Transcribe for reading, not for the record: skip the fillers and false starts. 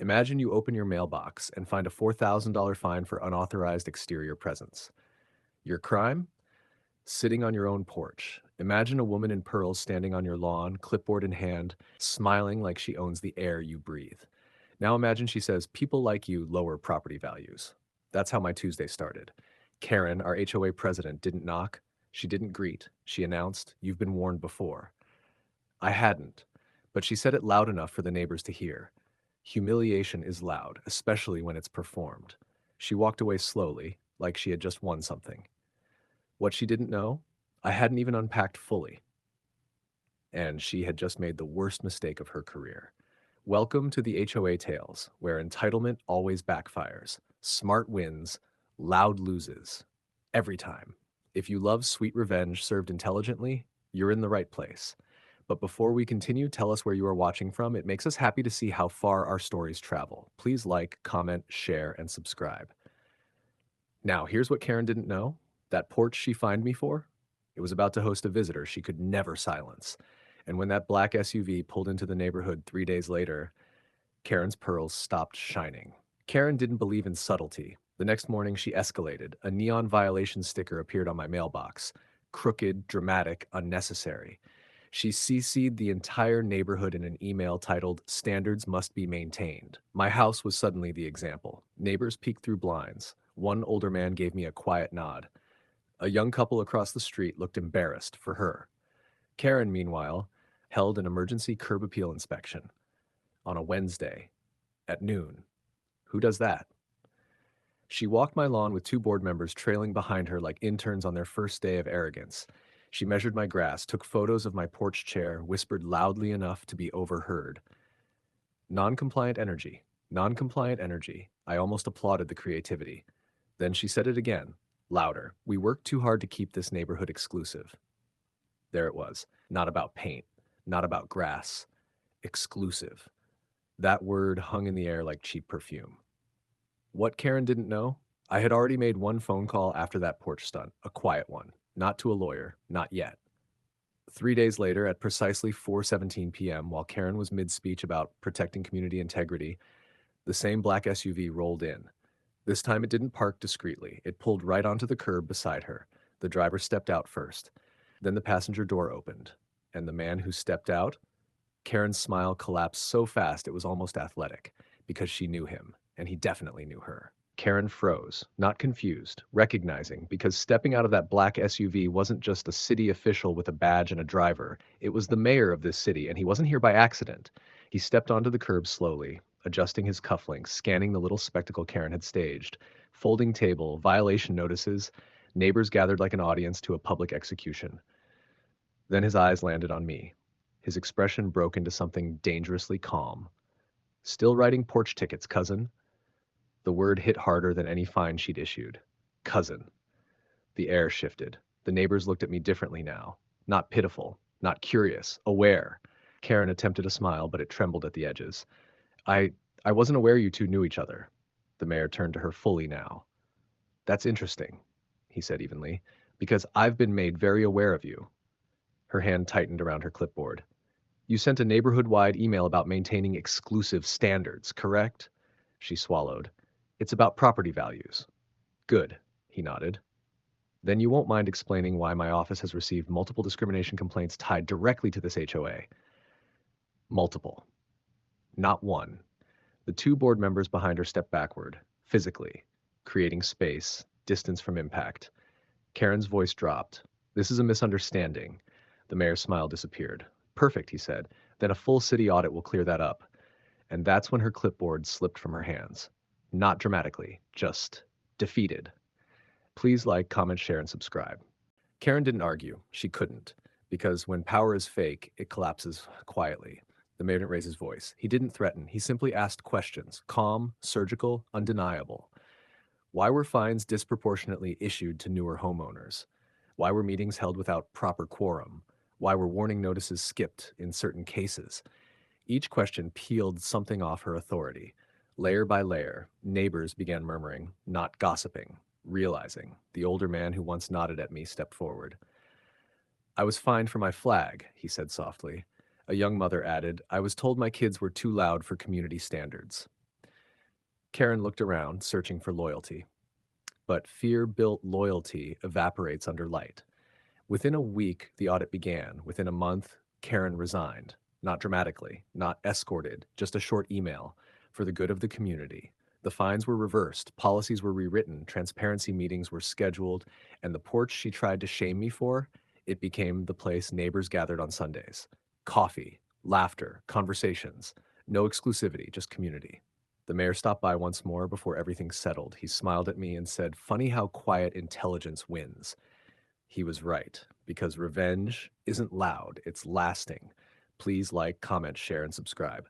Imagine you open your mailbox and find a $4,000 fine for unauthorized exterior presence. Your crime? Sitting on your own porch. Imagine a woman in pearls standing on your lawn, clipboard in hand, smiling like she owns the air you breathe. Now imagine she says, "People like you lower property values." That's how my Tuesday started. Karen, our HOA president, didn't knock. She didn't greet. She announced, "You've been warned before." I hadn't, but she said it loud enough for the neighbors to hear. Humiliation is loud, especially when it's performed. She walked away slowly, like she had just won something. What she didn't know, I hadn't even unpacked fully, and she had just made the worst mistake of her career. Welcome to the HOA Tales, where entitlement always backfires, smart wins, loud loses. Every time. If you love sweet revenge served intelligently, you're in the right place. But before we continue, tell us where you are watching from. It makes us happy to see how far our stories travel. Please like, comment, share, and subscribe. Now, here's what Karen didn't know. That porch she fined me for, it was about to host a visitor she could never silence. And when that black SUV pulled into the neighborhood 3 days later, Karen's pearls stopped shining. Karen didn't believe in subtlety. The next morning, she escalated. A neon violation sticker appeared on my mailbox. Crooked, dramatic, unnecessary. She CC'd the entire neighborhood in an email titled, "Standards Must Be Maintained." My house was suddenly the example. Neighbors peeked through blinds. One older man gave me a quiet nod. A young couple across the street looked embarrassed for her. Karen, meanwhile, held an emergency curb appeal inspection on a Wednesday at noon. Who does that? She walked my lawn with two board members trailing behind her like interns on their first day of arrogance. She measured my grass, took photos of my porch chair, whispered loudly enough to be overheard. Non-compliant energy. Non-compliant energy. I almost applauded the creativity. Then she said it again, louder. "We worked too hard to keep this neighborhood exclusive." There it was. Not about paint. Not about grass. Exclusive. That word hung in the air like cheap perfume. What Karen didn't know? I had already made one phone call after that porch stunt, a quiet one, not to a lawyer, not yet. 3 days later, at precisely 4:17 p.m., while Karen was mid-speech about protecting community integrity, the same black SUV rolled in. This time it didn't park discreetly. It pulled right onto the curb beside her. The driver stepped out first. Then the passenger door opened. And the man who stepped out, Karen's smile collapsed so fast it was almost athletic, because she knew him, and he definitely knew her. Karen froze, not confused, recognizing, because stepping out of that black SUV wasn't just a city official with a badge and a driver. It was the mayor of this city, and he wasn't here by accident. He stepped onto the curb slowly, adjusting his cufflinks, scanning the little spectacle Karen had staged. Folding table, violation notices, neighbors gathered like an audience to a public execution. Then his eyes landed on me. His expression broke into something dangerously calm. "Still writing porch tickets, cousin." The word hit harder than any fine she'd issued. Cousin. The air shifted. The neighbors looked at me differently now. Not pitiful, not curious, aware. Karen attempted a smile, but it trembled at the edges. I I wasn't aware you two knew each other." The mayor turned to her fully now. "That's interesting," he said evenly, "because I've been made very aware of you." Her hand tightened around her clipboard. "You sent a neighborhood-wide email about maintaining exclusive standards, correct?" She swallowed. "It's about property values." "Good," he nodded. "Then you won't mind explaining why my office has received multiple discrimination complaints tied directly to this HOA." Multiple. Not one. The two board members behind her stepped backward, physically, creating space, distance from impact. Karen's voice dropped. "This is a misunderstanding." The mayor's smile disappeared. "Perfect," he said. "Then a full city audit will clear that up." And that's when her clipboard slipped from her hands. Not dramatically, just defeated. Please like, comment, share, and subscribe. Karen didn't argue. She couldn't. Because when power is fake, it collapses quietly. The mayor didn't raise his voice. He didn't threaten. He simply asked questions. Calm, surgical, undeniable. Why were fines disproportionately issued to newer homeowners? Why were meetings held without proper quorum? Why were warning notices skipped in certain cases? Each question peeled something off her authority. Layer by layer, neighbors began murmuring, not gossiping, realizing. The older man who once nodded at me stepped forward. "I was fined for my flag," he said softly. A young mother added, "I was told my kids were too loud for community standards." Karen looked around, searching for loyalty. But fear-built loyalty evaporates under light. Within a week, the audit began. Within a month, Karen resigned. Not dramatically, not escorted, just a short email for the good of the community. The fines were reversed, policies were rewritten, transparency meetings were scheduled, and the porch she tried to shame me for, it became the place neighbors gathered on Sundays. Coffee, laughter, conversations. No exclusivity, just community. The mayor stopped by once more before everything settled. He smiled at me and said, "Funny how quiet intelligence wins." He was right, because revenge isn't loud, it's lasting. Please like, comment, share, and subscribe.